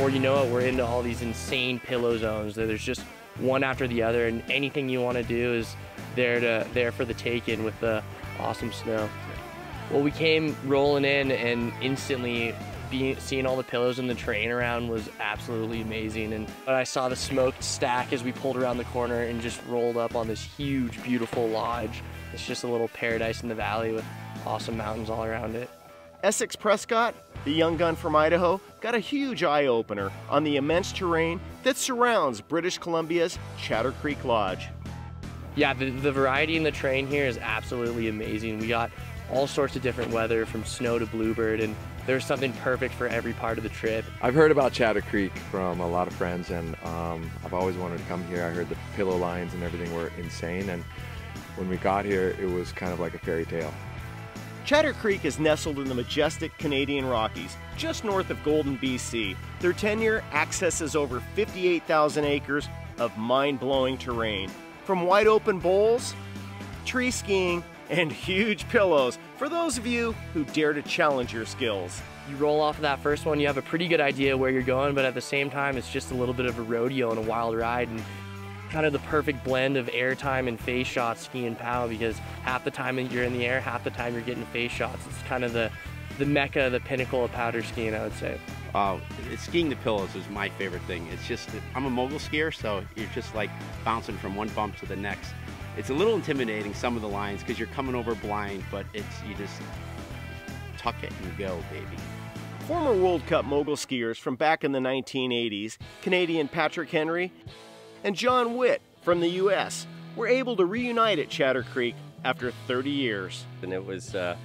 before you know it, we're into all these insane pillow zones. There's just one after the other, and anything you want to do is there for the taking with the awesome snow. Well, we came rolling in, and instantly seeing all the pillows in the terrain around was absolutely amazing. And I saw the smoked stack as we pulled around the corner and just rolled up on this huge, beautiful lodge. It's just a little paradise in the valley with awesome mountains all around it. Essex Prescott, the young gun from Idaho, got a huge eye-opener on the immense terrain that surrounds British Columbia's Chatter Creek Lodge. Yeah, the variety in the terrain here is absolutely amazing. We got all sorts of different weather, from snow to bluebird, and there's something perfect for every part of the trip. I've heard about Chatter Creek from a lot of friends, and I've always wanted to come here. I heard the pillow lines and everything were insane, and when we got here, it was kind of like a fairy tale. Chatter Creek is nestled in the majestic Canadian Rockies, just north of Golden, BC. Their tenure accesses over 58,000 acres of mind-blowing terrain, from wide open bowls, tree skiing, and huge pillows for those of you who dare to challenge your skills. You roll off of that first one, you have a pretty good idea where you're going, but at the same time, it's just a little bit of a rodeo and a wild ride, and kind of the perfect blend of airtime and face shots skiing POW, because half the time you're in the air, half the time you're getting face shots. It's kind of the mecca, the pinnacle of powder skiing, I would say. Skiing the pillows is my favorite thing. It's just, I'm a mogul skier, so you're just like bouncing from one bump to the next. It's a little intimidating, some of the lines, because you're coming over blind, but you just tuck it and go, baby. Former World Cup mogul skiers from back in the 1980s, Canadian Patrick Henry and John Witt from the US, were able to reunite at Chatter Creek after 30 years. And it was a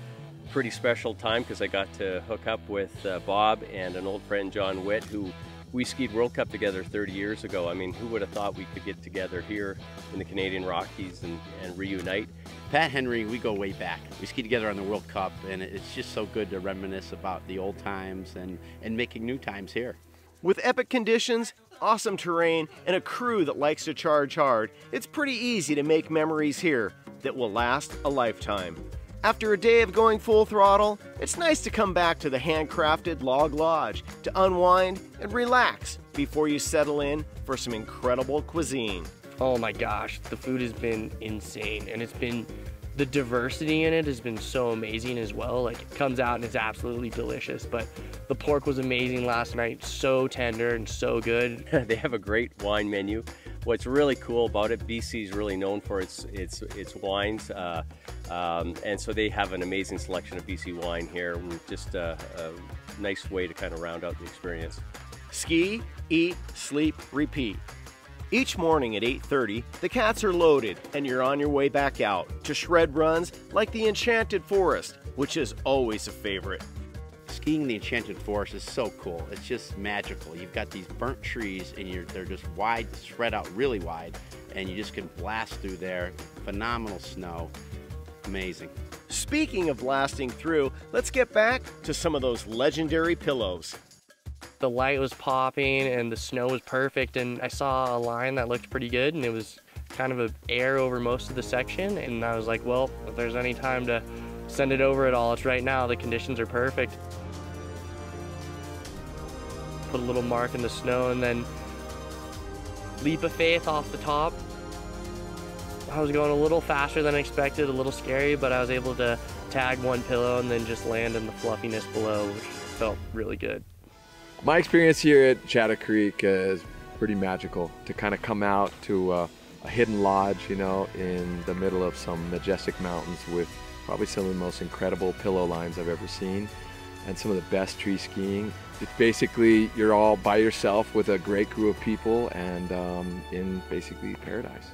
pretty special time because I got to hook up with Bob and an old friend, John Witt, who we skied World Cup together 30 years ago. I mean, who would have thought we could get together here in the Canadian Rockies and reunite? Pat Henry, we go way back. We skied together on the World Cup, and it's just so good to reminisce about the old times and making new times here. With epic conditions, awesome terrain, and a crew that likes to charge hard, it's pretty easy to make memories here that will last a lifetime. After a day of going full throttle, it's nice to come back to the handcrafted log lodge to unwind and relax before you settle in for some incredible cuisine. Oh my gosh, the food has been insane, and the diversity in it has been so amazing as well. Like, it comes out and it's absolutely delicious, but the pork was amazing last night, so tender and so good. They have a great wine menu. What's really cool about it, BC is really known for its wines, and so they have an amazing selection of BC wine here. Just a nice way to kind of round out the experience. Ski, eat, sleep, repeat. Each morning at 8:30, the cats are loaded and you're on your way back out to shred runs like the Enchanted Forest, which is always a favorite. Skiing the Enchanted Forest is so cool. It's just magical. You've got these burnt trees, and they're just wide, spread out really wide, and you just can blast through there. Phenomenal snow. Amazing. Speaking of blasting through, let's get back to some of those legendary pillows. The light was popping and the snow was perfect, and I saw a line that looked pretty good, and it was kind of an air over most of the section, and I was like, well, if there's any time to send it over at all, it's right now. The conditions are perfect. Put a little mark in the snow, and then leap of faith off the top. I was going a little faster than expected, a little scary, but I was able to tag one pillow and then just land in the fluffiness below, which felt really good. My experience here at Chatter Creek is pretty magical. To kind of come out to a hidden lodge, you know, in the middle of some majestic mountains with probably some of the most incredible pillow lines I've ever seen, and some of the best tree skiing. It's basically, you're all by yourself with a great group of people and in basically paradise.